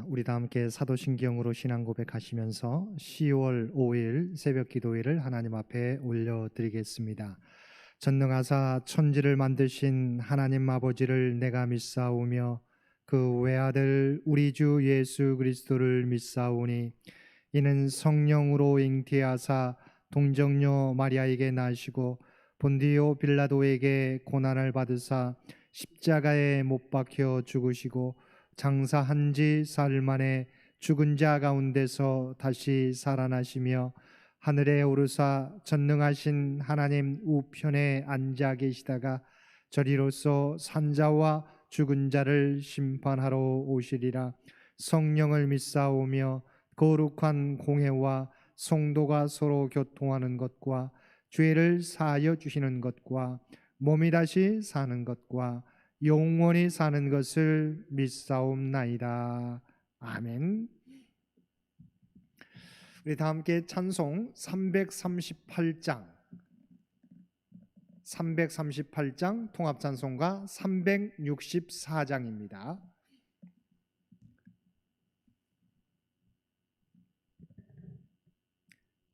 우리 다 함께 사도신경으로 신앙 고백하시면서 10월 5일 새벽 기도회를 하나님 앞에 올려드리겠습니다. 전능하사 천지를 만드신 하나님 아버지를 내가 믿사오며 그 외아들 우리 주 예수 그리스도를 믿사오니 이는 성령으로 잉태하사 동정녀 마리아에게 나시고 본디오 빌라도에게 고난을 받으사 십자가에 못 박혀 죽으시고 장사한 지 사흘 만에 죽은 자 가운데서 다시 살아나시며 하늘에 오르사 전능하신 하나님 우편에 앉아 계시다가 저리로서 산자와 죽은 자를 심판하러 오시리라. 성령을 믿사오며 거룩한 공회와 성도가 서로 교통하는 것과 죄를 사하여 주시는 것과 몸이 다시 사는 것과 영원히 사는 것을 믿사옵나이다. 아멘. 우리 다 함께 찬송 338장 통합찬송가 364장입니다.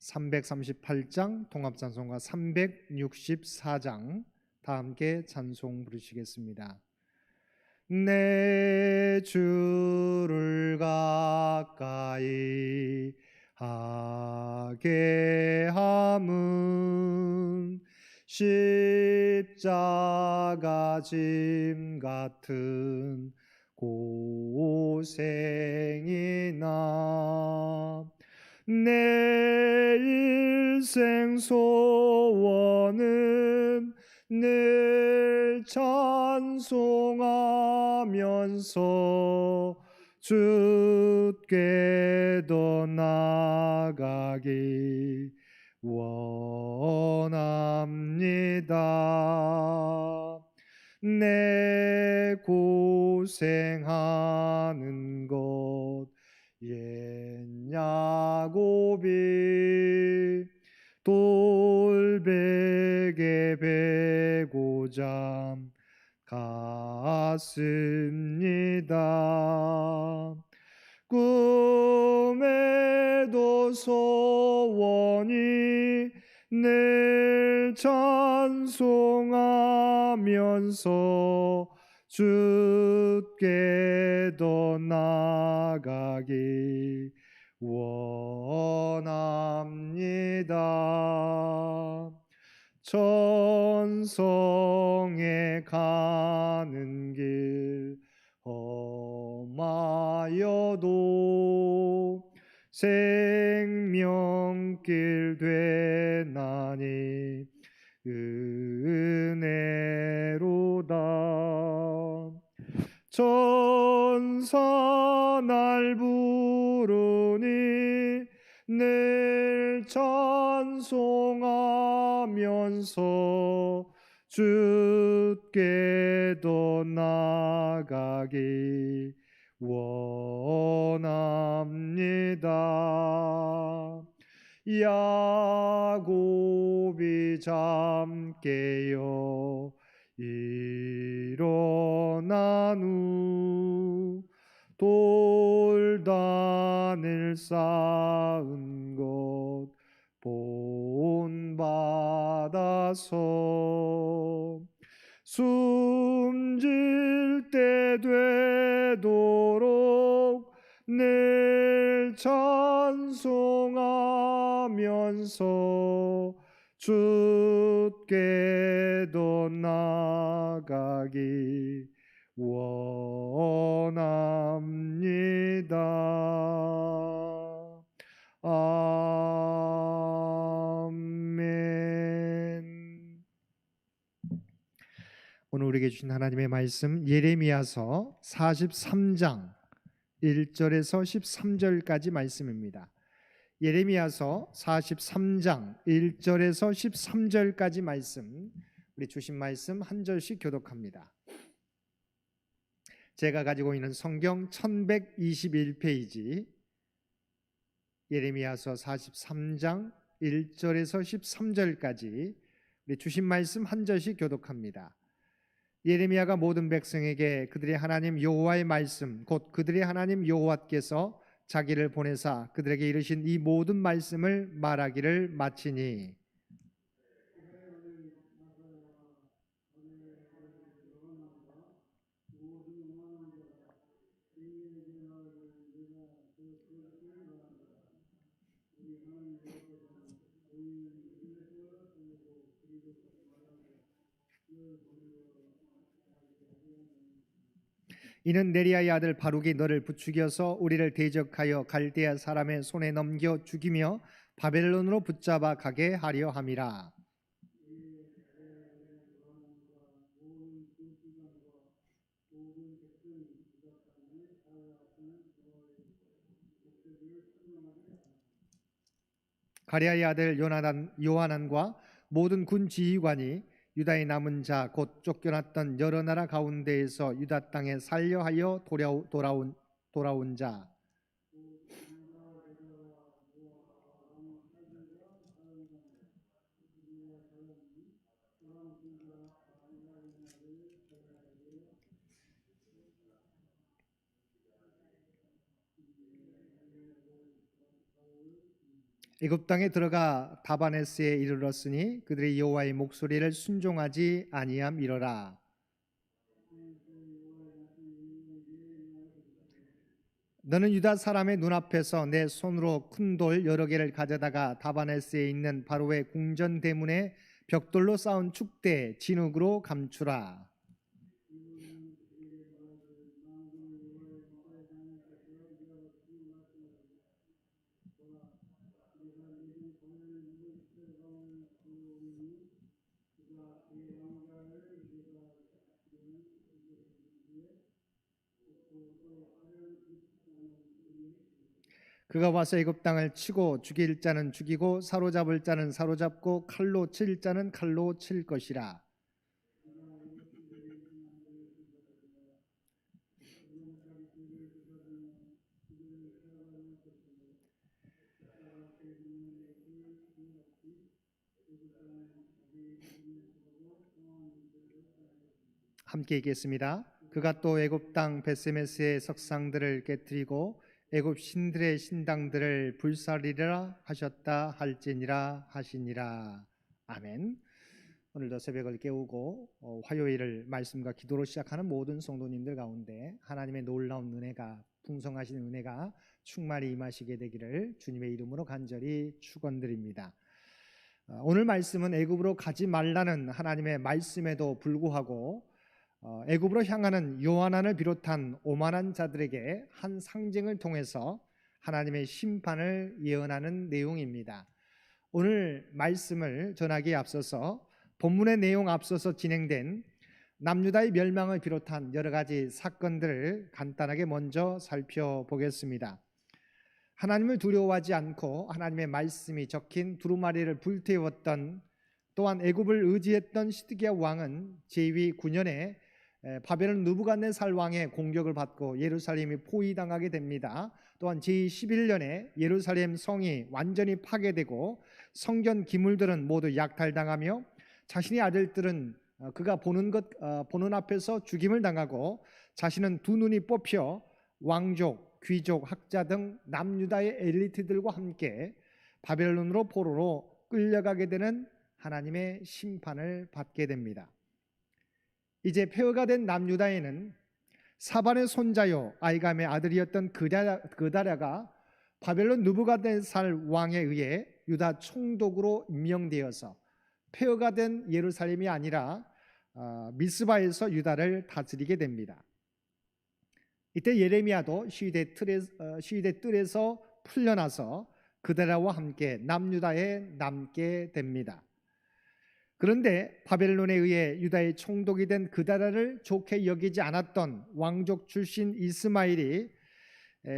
338장 통합찬송가 364장 다 함께 찬송 부르시겠습니다. 내 주를 가까이 하게 함은 십자가 짐 같은 고생이나 내 일생 소원은 늘 찬송하면서 주께 더 나아가기 원합니다. 내 고생하는 것 옛 야곱이 돌베개 베고잠 갔습니다. 꿈에도 소원이 늘 찬송하면서 주께 더 나아가기 원합니다. 천성에 가는 길 험하여도 생명길 되나니 은혜로다. 천사 날 부르니 늘 찬송하면서 주께 더 나아가기 원합니다. 야곱이 잠 깨어 일어난 후 돌단을 쌓은 것 본받아서 숨질 때 되도록 늘 찬송하면서 주께 더 나아가기 원합니다. 아멘. 오늘 우리에게 주신 하나님의 말씀 예레미야서 43장 1절에서 13절까지 말씀입니다. 예레미야서 43장 1절에서 13절까지 말씀, 우리 주신 말씀 한 절씩 교독합니다. 제가 가지고 있는 성경 1121페이지 예레미야서 43장 1절에서 13절까지 우리 주신 말씀 한 절씩 교독합니다. 예레미야가 모든 백성에게 그들의 하나님 여호와의 말씀 곧 그들의 하나님 여호와께서 자기를 보내사 그들에게 이르신 이 모든 말씀을 말하기를 마치니 이는 네리야의 아들 바룩이 너를 부추겨서 우리를 대적하여 갈대아 사람의 손에 넘겨 죽이며 바벨론으로 붙잡아 가게 하려 함이라. 가랴의 아들 요하난과 모든 군 지휘관이 유다의 남은 자 곧 쫓겨났던 여러 나라 가운데에서 유다 땅에 살려하여 돌아온 자 애굽 땅에 들어가 다바네스에 이르렀으니 그들이 여호와의 목소리를 순종하지 아니함이러라. 너는 유다 사람의 눈앞에서 내 손으로 큰 돌 여러 개를 가져다가 다바네스에 있는 바로의 궁전 대문에 벽돌로 쌓은 축대 진흙으로 감추라. 그가 와서 애굽 땅을 치고 죽일 자는 죽이고 사로잡을 자는 사로잡고 칼로 칠 자는 칼로 칠 것이라. 함께 읽겠습니다. 그가 또 애굽 땅 베세메스의 석상들을 깨뜨리고 애굽 신들의 신당들을 불사리라 하셨다 할지니라 하시니라. 아멘. 오늘도 새벽을 깨우고 화요일을 말씀과 기도로 시작하는 모든 성도님들 가운데 하나님의 놀라운 은혜가 풍성하신 은혜가 충만히 임하시게 되기를 주님의 이름으로 간절히 축원드립니다. 오늘 말씀은 애굽으로 가지 말라는 하나님의 말씀에도 불구하고 애굽으로 향하는 요한안을 비롯한 오만한 자들에게 한 상징을 통해서 하나님의 심판을 예언하는 내용입니다. 오늘 말씀을 전하기에 앞서서 본문의 내용 앞서서 진행된 남유다의 멸망을 비롯한 여러 가지 사건들을 간단하게 먼저 살펴보겠습니다. 하나님을 두려워하지 않고 하나님의 말씀이 적힌 두루마리를 불태웠던 또한 애굽을 의지했던 시드기야 왕은 제위 9년에 바벨론 느부갓네살 왕의 공격을 받고 예루살렘이 포위당하게 됩니다. 또한 제11년에 예루살렘 성이 완전히 파괴되고 성전 기물들은 모두 약탈당하며 자신의 아들들은 그가 보는 앞에서 죽임을 당하고 자신은 두 눈이 뽑혀 왕족, 귀족, 학자 등 남유다의 엘리트들과 함께 바벨론으로 포로로 끌려가게 되는 하나님의 심판을 받게 됩니다. 이제 폐허가 된 남유다에는 사반의 손자요 아이감의 아들이었던 그다랴가 바벨론 느부갓네살 왕에 의해 유다 총독으로 임명되어서 폐허가 된 예루살렘이 아니라 미스바에서 유다를 다스리게 됩니다. 이때 예레미야도 시위대 뜰에서 풀려나서 그다랴와 함께 남유다에 남게 됩니다. 그런데 바벨론에 의해 유다의 총독이 된 그다랴를 좋게 여기지 않았던 왕족 출신 이스마엘이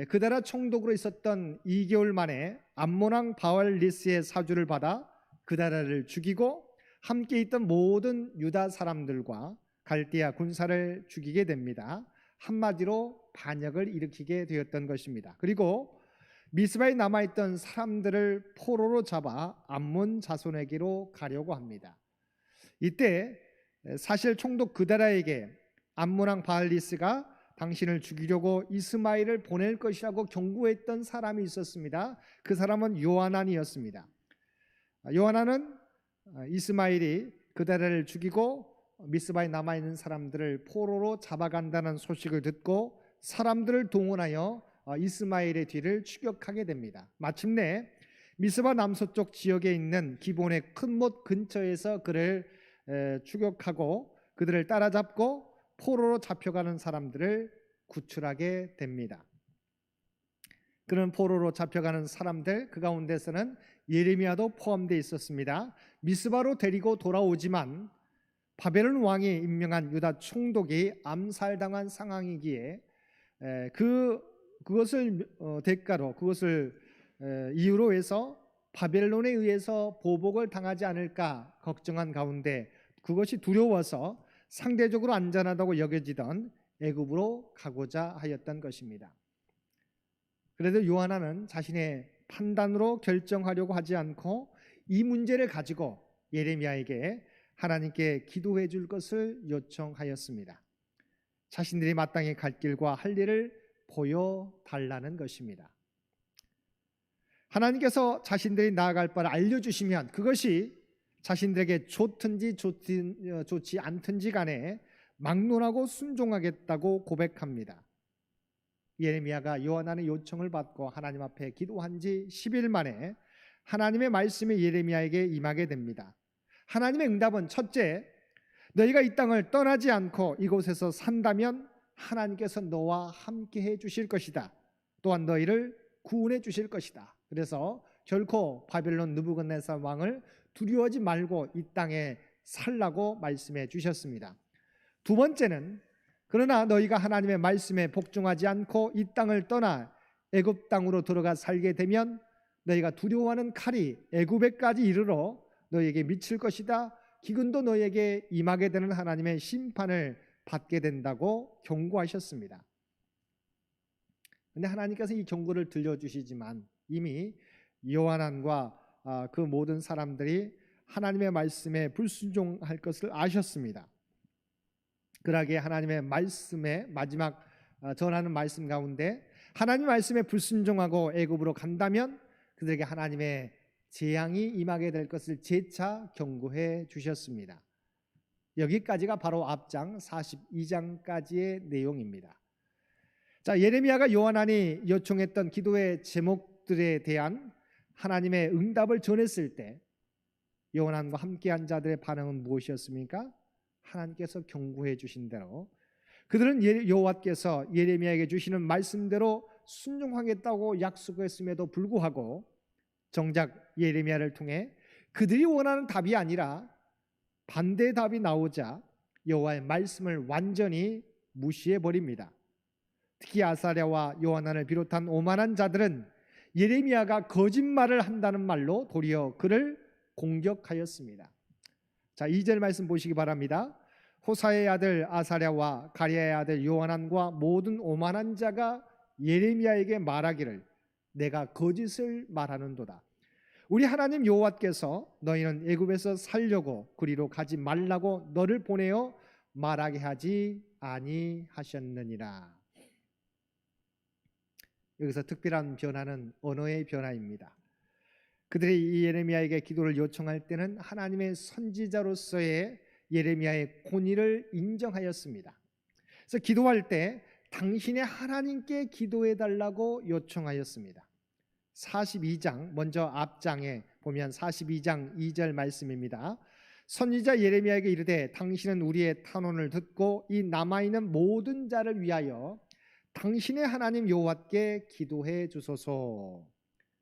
그다랴 총독으로 있었던 2개월 만에 암몬왕 바알리스의 사주를 받아 그다랴를 죽이고 함께 있던 모든 유다 사람들과 갈대아 군사를 죽이게 됩니다. 한마디로 반역을 일으키게 되었던 것입니다. 그리고 미스바에 남아있던 사람들을 포로로 잡아 암몬 자손에게로 가려고 합니다. 이때 사실 총독 그다라에게 암몬왕 바알리스가 당신을 죽이려고 이스마엘을 보낼 것이라고 경고했던 사람이 있었습니다. 그 사람은 요하난이었습니다. 요하난은 이스마엘이 그다라를 죽이고 미스바에 남아있는 사람들을 포로로 잡아간다는 소식을 듣고 사람들을 동원하여 이스마엘의 뒤를 추격하게 됩니다. 마침내 미스바 남서쪽 지역에 있는 기본의 큰 못 근처에서 그를 추격하고 그들을 따라잡고 포로로 잡혀가는 사람들을 구출하게 됩니다. 그런 포로로 잡혀가는 사람들 그 가운데서는 예레미야도 포함되어 있었습니다. 미스바로 데리고 돌아오지만 바벨론 왕이 임명한 유다 총독이 암살당한 상황이기에 그것을 대가로 그것을 이유로 해서 바벨론에 의해서 보복을 당하지 않을까 걱정한 가운데 그것이 두려워서 상대적으로 안전하다고 여겨지던 애굽으로 가고자 하였던 것입니다. 그래도 요하나는 자신의 판단으로 결정하려고 하지 않고 이 문제를 가지고 예레미야에게 하나님께 기도해 줄 것을 요청하였습니다. 자신들이 마땅히 갈 길과 할 일을 보여달라는 것입니다. 하나님께서 자신들이 나아갈 바를 알려주시면 그것이 자신들에게 좋든지 좋지 않든지 간에 막론하고 순종하겠다고 고백합니다. 예레미야가 요하난의 요청을 받고 하나님 앞에 기도한 지 10일 만에 하나님의 말씀이 예레미야에게 임하게 됩니다. 하나님의 응답은 첫째, 너희가 이 땅을 떠나지 않고 이곳에서 산다면 하나님께서 너와 함께 해 주실 것이다. 또한 너희를 구원해 주실 것이다. 그래서 결코 바벨론 느부갓네살 왕을 두려워하지 말고 이 땅에 살라고 말씀해 주셨습니다. 두 번째는 그러나 너희가 하나님의 말씀에 복종하지 않고 이 땅을 떠나 애굽 땅으로 들어가 살게 되면 너희가 두려워하는 칼이 애굽에까지 이르러 너희에게 미칠 것이다. 기근도 너희에게 임하게 되는 하나님의 심판을 받게 된다고 경고하셨습니다. 그런데 하나님께서 이 경고를 들려주시지만 이미 요하난과 그 모든 사람들이 하나님의 말씀에 불순종할 것을 아셨습니다. 그러기에 하나님의 말씀에 마지막 전하는 말씀 가운데 하나님 말씀에 불순종하고 애굽으로 간다면 그들에게 하나님의 재앙이 임하게 될 것을 재차 경고해 주셨습니다. 여기까지가 바로 앞장 42장까지의 내용입니다. 자, 예레미야가 요하난이 요청했던 기도의 제목들에 대한 하나님의 응답을 전했을 때 요하난과 함께한 자들의 반응은 무엇이었습니까? 하나님께서 경고해 주신 대로 그들은 여호와께서 예레미야에게 주시는 말씀대로 순종하겠다고 약속했음에도 불구하고 정작 예레미야를 통해 그들이 원하는 답이 아니라 반대의 답이 나오자 여호와의 말씀을 완전히 무시해 버립니다. 특히 아사랴와 요하난을 비롯한 오만한 자들은 예레미야가 거짓말을 한다는 말로 도리어 그를 공격하였습니다. 자, 2절 말씀 보시기 바랍니다. 호사의 아들 아사랴와 가랴의 아들 요하난과 모든 오만한 자가 예레미야에게 말하기를 내가 거짓을 말하는도다. 우리 하나님 여호와께서 너희는 애굽에서 살려고 그리로 가지 말라고 너를 보내어 말하게 하지 아니하셨느니라. 여기서 특별한 변화는 언어의 변화입니다. 그들이 이 예레미야에게 기도를 요청할 때는 하나님의 선지자로서의 예레미야의 권위를 인정하였습니다. 그래서 기도할 때 당신의 하나님께 기도해 달라고 요청하였습니다. 42장 먼저 앞장에 보면 42장 2절 말씀입니다. 선지자 예레미야에게 이르되 당신은 우리의 탄원을 듣고 이 남아있는 모든 자를 위하여 당신의 하나님 여호와께 기도해 주소서.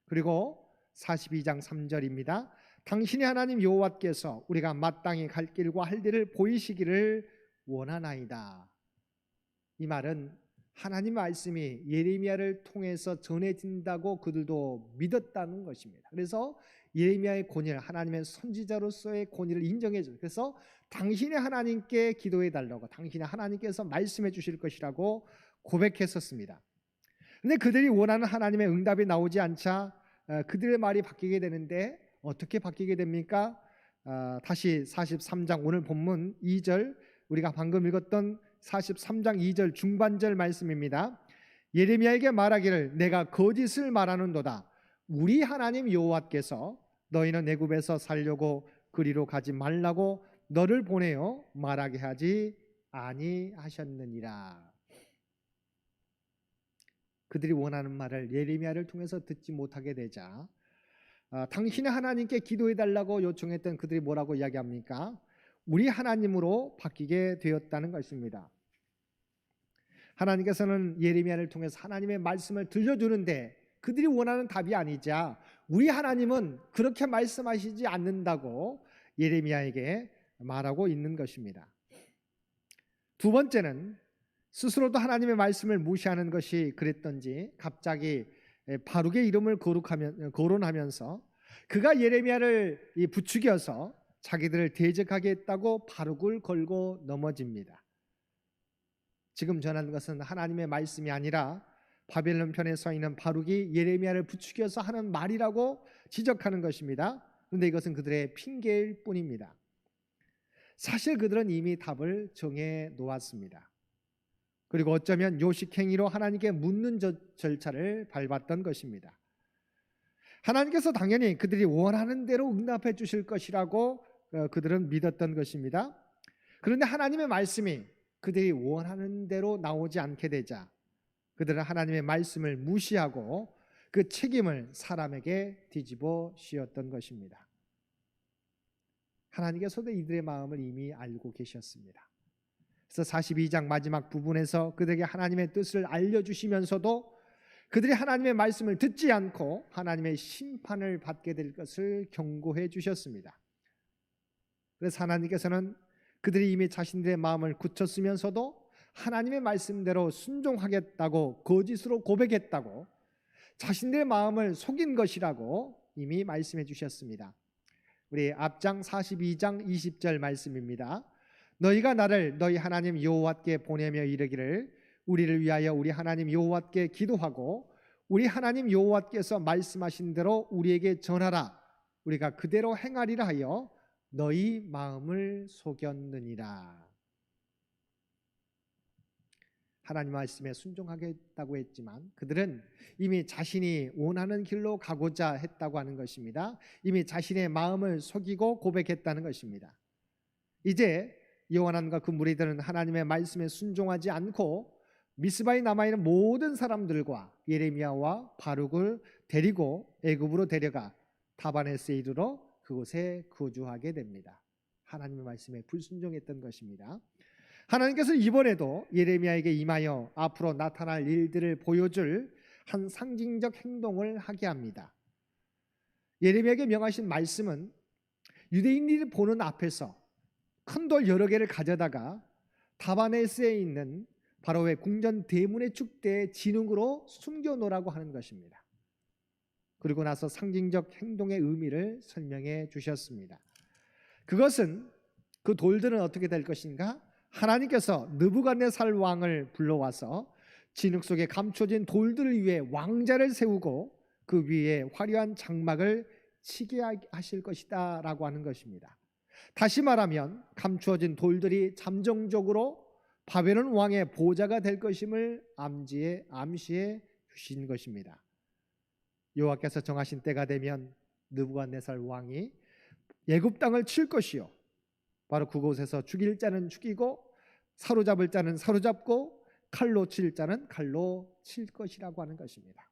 그리고 42장 3절입니다. 당신의 하나님 여호와께서 우리가 마땅히 갈 길과 할 일을 보이시기를 원하나이다. 이 말은 하나님 말씀이 예레미야를 통해서 전해진다고 그들도 믿었다는 것입니다. 그래서 예레미야의 권위를 하나님의 선지자로서의 권위를 인정해 줘요. 그래서 당신의 하나님께 기도해 달라고 당신의 하나님께서 말씀해 주실 것이라고 고백했었습니다. 그런데 그들이 원하는 하나님의 응답이 나오지 않자 그들의 말이 바뀌게 되는데 어떻게 바뀌게 됩니까? 다시 43장 오늘 본문 2절, 우리가 방금 읽었던 43장 2절 중반절 말씀입니다. 예레미야에게 말하기를 내가 거짓을 말하는도다. 우리 하나님 여호와께서 너희는 애굽에서 살려고 그리로 가지 말라고 너를 보내어 말하게 하지 아니하셨느니라. 그들이 원하는 말을 예레미야를 통해서 듣지 못하게 되자 당신의 하나님께 기도해달라고 요청했던 그들이 뭐라고 이야기합니까? 우리 하나님으로 바뀌게 되었다는 것입니다. 하나님께서는 예레미야를 통해서 하나님의 말씀을 들려주는데 그들이 원하는 답이 아니자 우리 하나님은 그렇게 말씀하시지 않는다고 예레미야에게 말하고 있는 것입니다. 두 번째는 스스로도 하나님의 말씀을 무시하는 것이 그랬던지 갑자기 바룩의 이름을 거론하면서 그가 예레미야를 부추겨서 자기들을 대적하게 했다고 바룩을 걸고 넘어집니다. 지금 전하는 것은 하나님의 말씀이 아니라 바벨론 편에 서 있는 바룩이 예레미야를 부추겨서 하는 말이라고 지적하는 것입니다. 그런데 이것은 그들의 핑계일 뿐입니다. 사실 그들은 이미 답을 정해 놓았습니다. 그리고 어쩌면 요식행위로 하나님께 묻는 절차를 밟았던 것입니다. 하나님께서 당연히 그들이 원하는 대로 응답해 주실 것이라고 그들은 믿었던 것입니다. 그런데 하나님의 말씀이 그들이 원하는 대로 나오지 않게 되자 그들은 하나님의 말씀을 무시하고 그 책임을 사람에게 뒤집어 씌웠던 것입니다. 하나님께서도 이들의 마음을 이미 알고 계셨습니다. 그래서 42장 마지막 부분에서 그들에게 하나님의 뜻을 알려주시면서도 그들이 하나님의 말씀을 듣지 않고 하나님의 심판을 받게 될 것을 경고해 주셨습니다. 그래서 하나님께서는 그들이 이미 자신들의 마음을 굳혔으면서도 하나님의 말씀대로 순종하겠다고 거짓으로 고백했다고 자신들의 마음을 속인 것이라고 이미 말씀해 주셨습니다. 우리 앞장 42장 20절 말씀입니다. 너희가 나를 너희 하나님 여호와께 보내며 이르기를 우리를 위하여 우리 하나님 여호와께 기도하고 우리 하나님 여호와께서 말씀하신 대로 우리에게 전하라. 우리가 그대로 행하리라 하여 너희 마음을 속였느니라. 하나님 말씀에 순종하겠다고 했지만 그들은 이미 자신이 원하는 길로 가고자 했다고 하는 것입니다. 이미 자신의 마음을 속이고 고백했다는 것입니다. 이제 요한과 그 무리들은 하나님의 말씀에 순종하지 않고 미스바에 남아있는 모든 사람들과 예레미야와 바룩을 데리고 애굽으로 데려가 다바네스에 이르러 그곳에 거주하게 됩니다. 하나님의 말씀에 불순종했던 것입니다. 하나님께서 이번에도 예레미야에게 임하여 앞으로 나타날 일들을 보여줄 한 상징적 행동을 하게 합니다. 예레미야에게 명하신 말씀은 유대인들이 보는 앞에서 큰 돌 여러 개를 가져다가 다바네스에 있는 바로의 궁전 대문의 축대에 진흙으로 숨겨놓으라고 하는 것입니다. 그리고 나서 상징적 행동의 의미를 설명해 주셨습니다. 그것은 그 돌들은 어떻게 될 것인가? 하나님께서 느부갓네살 왕을 불러와서 진흙 속에 감춰진 돌들 위에 왕자를 세우고 그 위에 화려한 장막을 치게 하실 것이다 라고 하는 것입니다. 다시 말하면 감추어진 돌들이 잠정적으로 바벨론 왕의 보좌가 될 것임을 암시해 주신 것입니다. 여호와께서 정하신 때가 되면 느부갓네살 왕이 애굽 땅을 칠 것이요 바로 그곳에서 죽일 자는 죽이고 사로잡을 자는 사로잡고 칼로 칠 자는 칼로 칠 것이라고 하는 것입니다.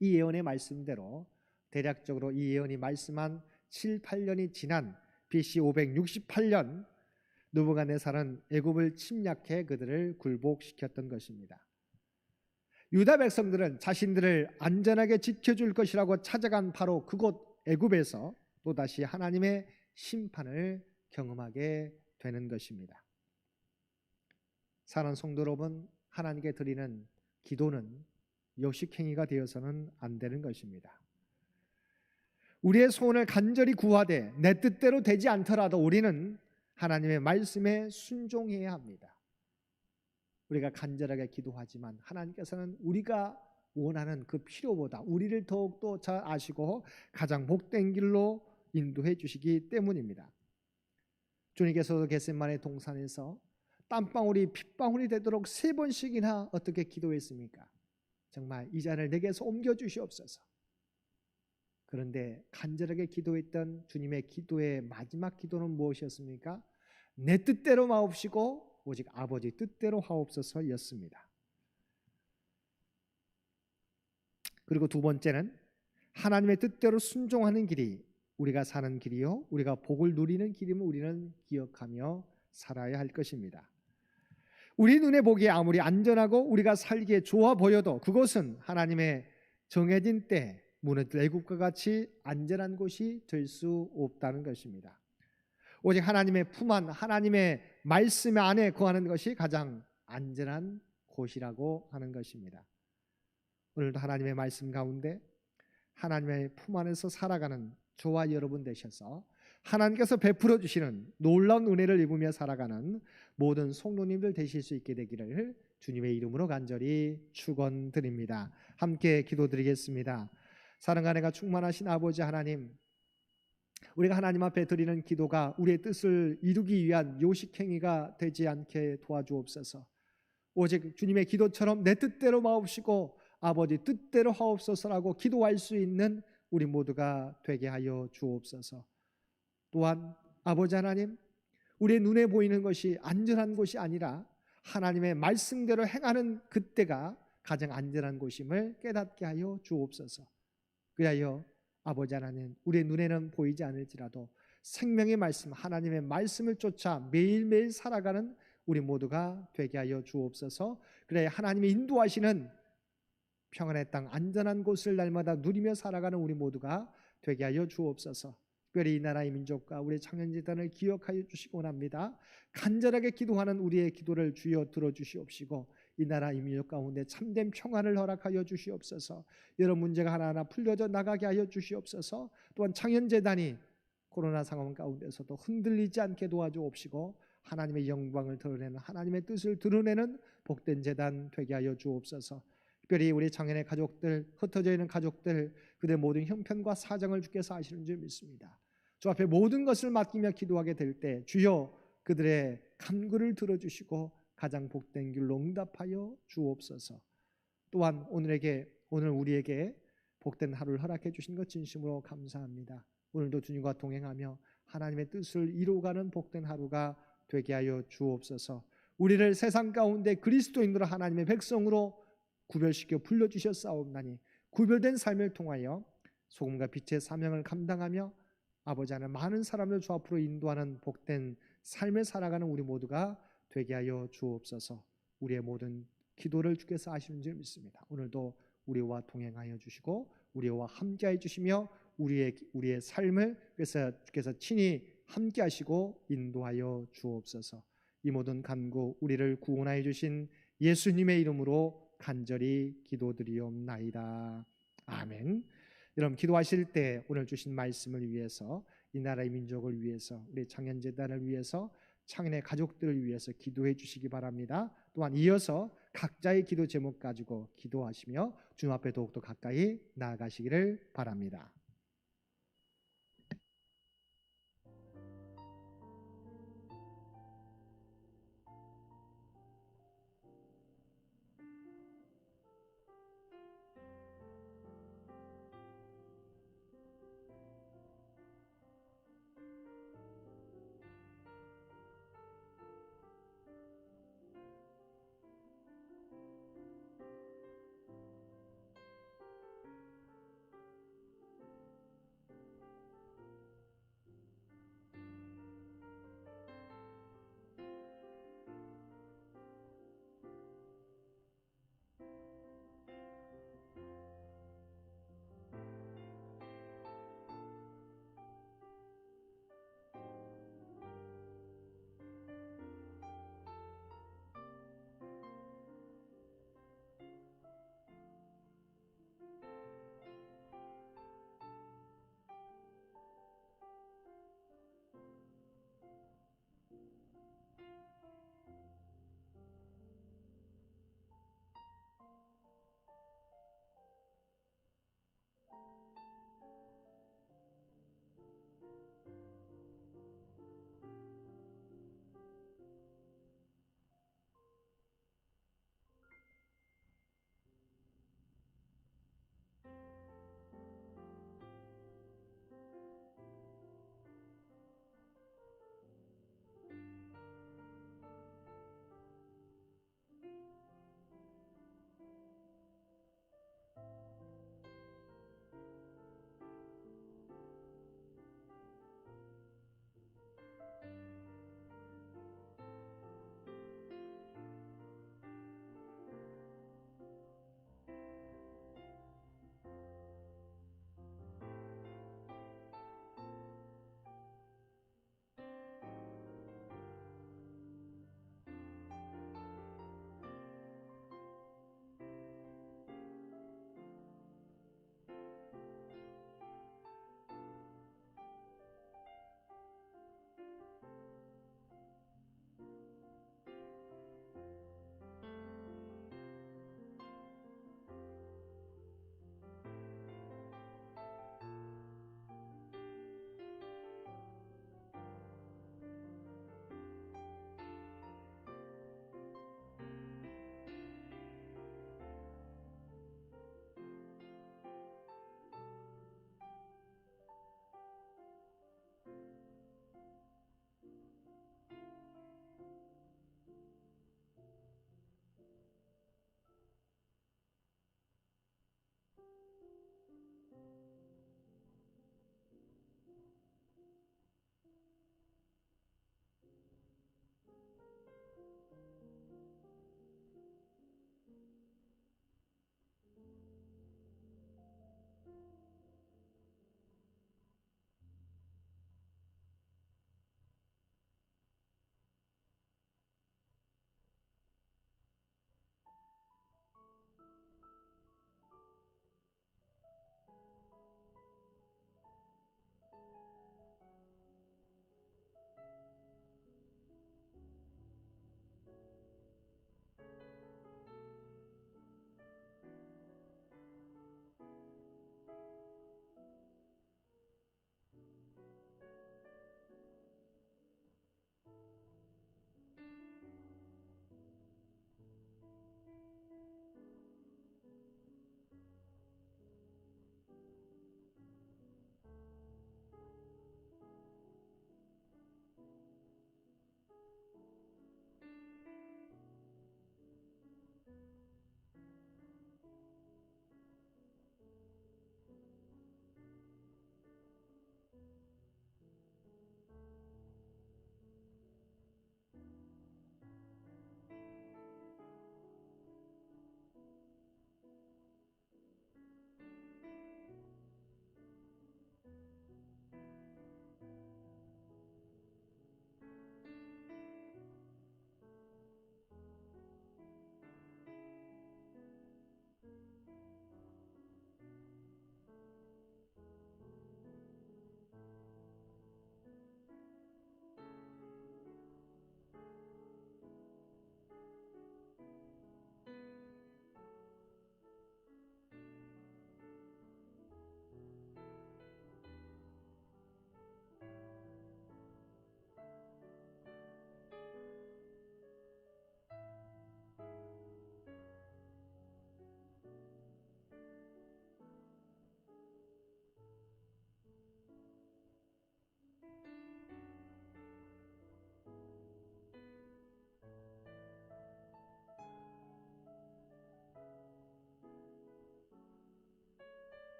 이 예언의 말씀대로 대략적으로 이 예언이 말씀한 7, 8년이 지난 BC 568년 느부갓네살은 애굽을 침략해 그들을 굴복시켰던 것입니다. 유다 백성들은 자신들을 안전하게 지켜줄 것이라고 찾아간 바로 그곳 애굽에서 또다시 하나님의 심판을 경험하게 되는 것입니다. 사랑하는 성도 여러분, 하나님께 드리는 기도는 요식행위가 되어서는 안 되는 것입니다. 우리의 소원을 간절히 구하되 내 뜻대로 되지 않더라도 우리는 하나님의 말씀에 순종해야 합니다. 우리가 간절하게 기도하지만 하나님께서는 우리가 원하는 그 필요보다 우리를 더욱더 잘 아시고 가장 복된 길로 인도해 주시기 때문입니다. 주님께서도 겟세마네 동산에서 땀방울이 핏방울이 되도록 3번씩이나 어떻게 기도했습니까? 정말 이 잔을 내게서 옮겨 주시옵소서. 그런데 간절하게 기도했던 주님의 기도의 마지막 기도는 무엇이었습니까? 내 뜻대로 마옵시고 오직 아버지 뜻대로 하옵소서였습니다. 그리고 두 번째는 하나님의 뜻대로 순종하는 길이 우리가 사는 길이요 우리가 복을 누리는 길임을 우리는 기억하며 살아야 할 것입니다. 우리 눈에 보기에 아무리 안전하고 우리가 살기에 좋아 보여도 그것은 하나님의 정해진 때 무너질 애굽과 같이 안전한 곳이 될 수 없다는 것입니다. 오직 하나님의 품 안, 하나님의 말씀 안에 거하는 것이 가장 안전한 곳이라고 하는 것입니다. 오늘도 하나님의 말씀 가운데 하나님의 품 안에서 살아가는 저와 여러분 되셔서 하나님께서 베풀어 주시는 놀라운 은혜를 입으며 살아가는 모든 성도님들 되실 수 있게 되기를 주님의 이름으로 간절히 축원드립니다. 함께 기도드리겠습니다. 사랑과 은혜가 충만하신 아버지 하나님, 우리가 하나님 앞에 드리는 기도가 우리의 뜻을 이루기 위한 요식행위가 되지 않게 도와주옵소서. 오직 주님의 기도처럼 내 뜻대로 마옵시고 아버지 뜻대로 하옵소서라고 기도할 수 있는 우리 모두가 되게 하여 주옵소서. 또한 아버지 하나님, 우리의 눈에 보이는 것이 안전한 곳이 아니라 하나님의 말씀대로 행하는 그때가 가장 안전한 곳임을 깨닫게 하여 주옵소서. 그리하여 아버지 하나님, 우리의 눈에는 보이지 않을지라도 생명의 말씀, 하나님의 말씀을 쫓아 매일매일 살아가는 우리 모두가 되게 하여 주옵소서. 그래 하나님이 인도하시는 평안의 땅 안전한 곳을 날마다 누리며 살아가는 우리 모두가 되게 하여 주옵소서. 특별히 이 나라의 민족과 우리 청년재단을 기억하여 주시기 원합니다. 간절하게 기도하는 우리의 기도를 주여 들어주시옵시고 이 나라 이 민족 가운데 참된 평안을 허락하여 주시옵소서. 여러 문제가 하나하나 풀려져 나가게 하여 주시옵소서. 또한 청년재단이 코로나 상황 가운데서도 흔들리지 않게 도와주옵시고 하나님의 영광을 드러내는 하나님의 뜻을 드러내는 복된 재단 되게 하여 주옵소서. 특별히 우리 청년의 가족들, 흩어져 있는 가족들, 그들의 모든 형편과 사정을 주께서 아시는 줄 믿습니다. 주 앞에 모든 것을 맡기며 기도하게 될 때 주여 그들의 간구를 들어주시고 가장 복된 길로 응답하여 주옵소서. 또한 오늘 우리에게 복된 하루를 허락해 주신 것 진심으로 감사합니다. 오늘도 주님과 동행하며 하나님의 뜻을 이루어가는 복된 하루가 되게 하여 주옵소서. 우리를 세상 가운데 그리스도인으로 하나님의 백성으로 구별시켜 불러주셨사옵나니 구별된 삶을 통하여 소금과 빛의 사명을 감당하며 아버지 하나님 많은 사람을 주 앞으로 인도하는 복된 삶을 살아가는 우리 모두가 되게 하여 주옵소서. 우리의 모든 기도를 주께서 아시는 줄 믿습니다. 오늘도 우리와 동행하여 주시고 우리와 함께해 주시며 우리의 삶을 주께서 친히 함께하시고 인도하여 주옵소서. 이 모든 간구 우리를 구원하여 주신 예수님의 이름으로 간절히 기도드리옵나이다. 아멘. 여러분 기도하실 때 오늘 주신 말씀을 위해서 이 나라의 민족을 위해서 우리 청년재단을 위해서 청년의 가족들을 위해서 기도해 주시기 바랍니다. 또한 이어서 각자의 기도 제목 가지고 기도하시며 주님 앞에 더욱더 가까이 나아가시기를 바랍니다.